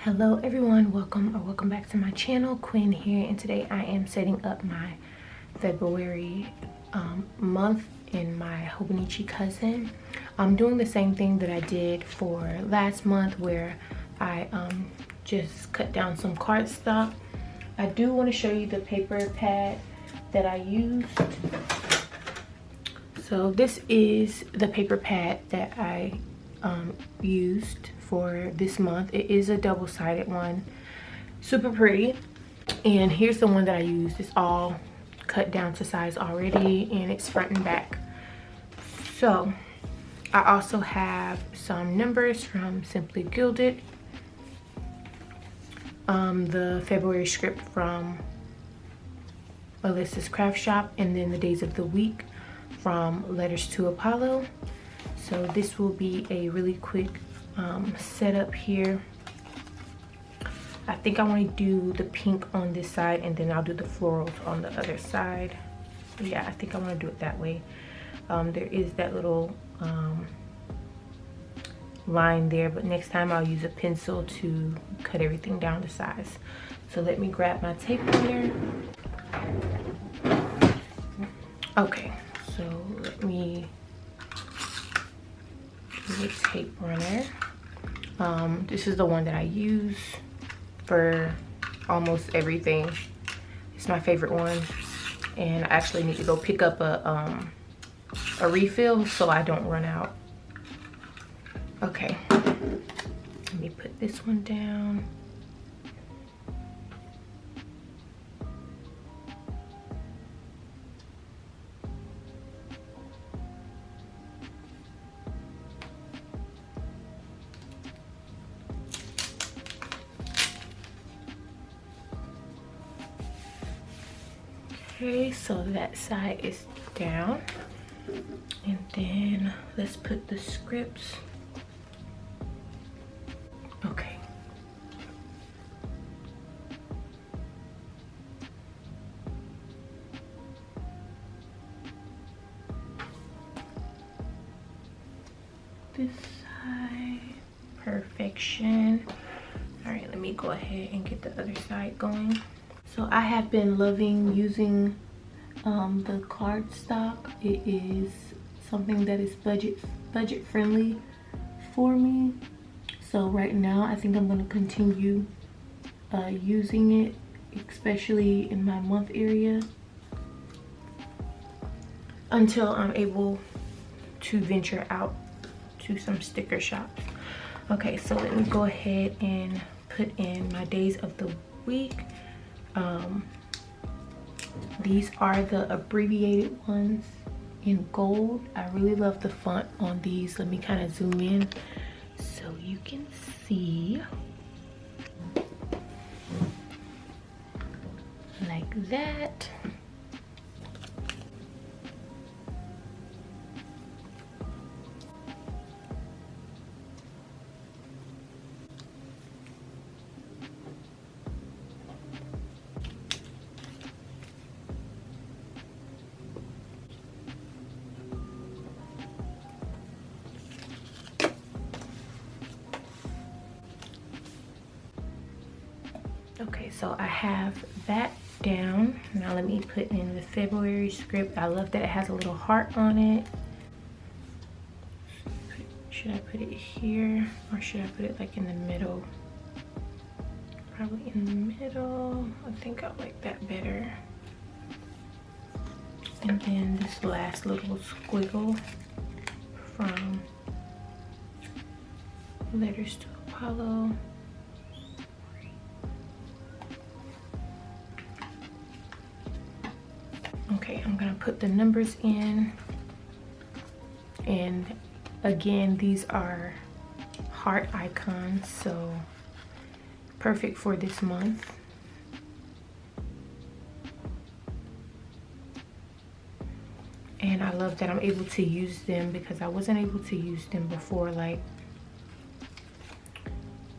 Hello everyone, welcome back to my channel. Quinn here, and today I am setting up my February month in my Hobonichi cousin. I'm doing the same thing that I did for last month, where I just cut down some cardstock. I do want to show you the paper pad that I used. So this is the paper pad that I used for this month. It is a double-sided one, super pretty. And here's the one that I used. It's all cut down to size already, and it's front and back. So I also have some numbers from Simply Gilded, the February script from Alyssa's Craft Shop, and then the days of the week from Letters to Apollo. So this will be a really quick setup here. I think I want to do the pink on this side, and then I'll do the florals on the other side. Yeah, I think I want to do it that way. There is that little line there, but next time I'll use a pencil to cut everything down to size. So let me grab my tape runner. Okay, so let me do the tape runner. This is the one that I use for almost everything. It's my favorite one, and I actually need to go pick up a refill so I don't run out. Okay, let me put this one down. Okay, so that side is down, and then let's put the scripts. Okay. This side, perfection. All right, let me go ahead and get the other side going. So I have been loving using the cardstock. It is something that is budget friendly for me. So right now I think I'm going to continue using it, especially in my month area, until I'm able to venture out to some sticker shops. Okay, so let me go ahead and put in my days of the week. These are the abbreviated ones in gold. I really love the font on these. Let me kind of zoom in so you can see. Like that. Okay, so I have that down. Now let me put in the February script. I love that it has a little heart on it. Should I put it here, or should I put it like in the middle? Probably in the middle. I think I like that better. And then this last little squiggle from Letters to Apollo. Okay, I'm gonna put the numbers in, and again, these are heart icons, so perfect for this month. And I love that I'm able to use them, because I wasn't able to use them before. Like,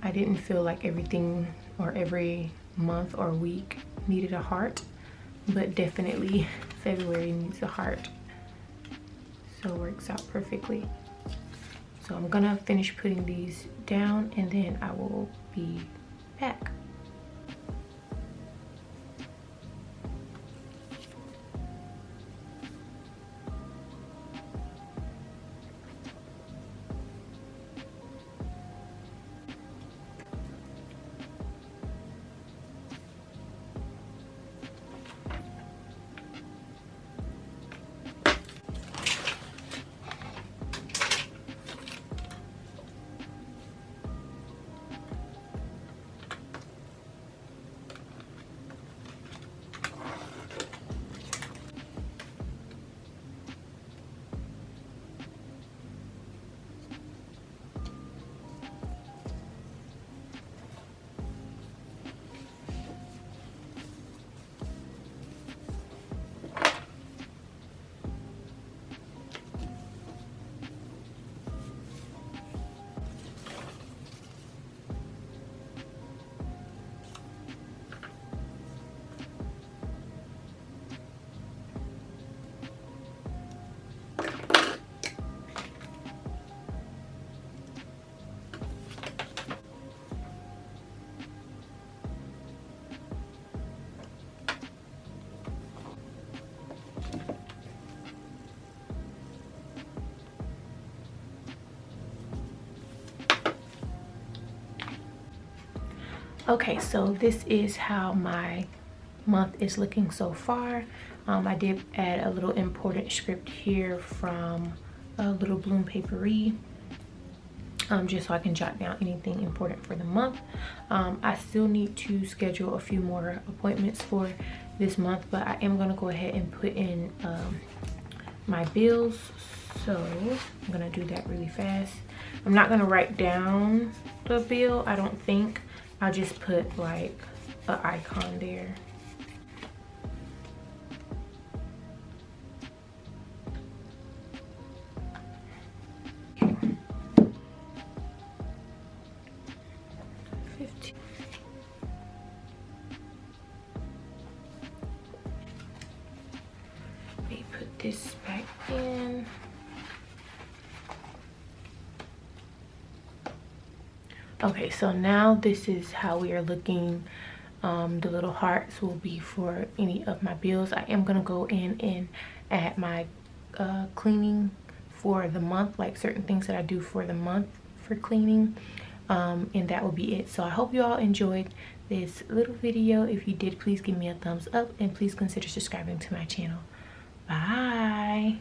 I didn't feel like everything or every month or week needed a heart, but definitely February needs a heart, so it works out perfectly. So I'm gonna finish putting these down, and then I will be back. Okay, so this is how my month is looking so far. I did add a little important script here from a Little Bloom Papery, just so I can jot down anything important for the month. I still need to schedule a few more appointments for this month, but I am going to go ahead and put in my bills. So I'm going to do that really fast. I'm not going to write down the bill, I don't think. I'll just put like an icon there. Let me put this back in. Okay, so now this is how we are looking. The little hearts will be for any of my bills. I am gonna go in and add my cleaning for the month, like certain things that I do for the month for cleaning, and that will be it. So I hope you all enjoyed this little video. If you did, please give me a thumbs up and please consider subscribing to my channel. Bye.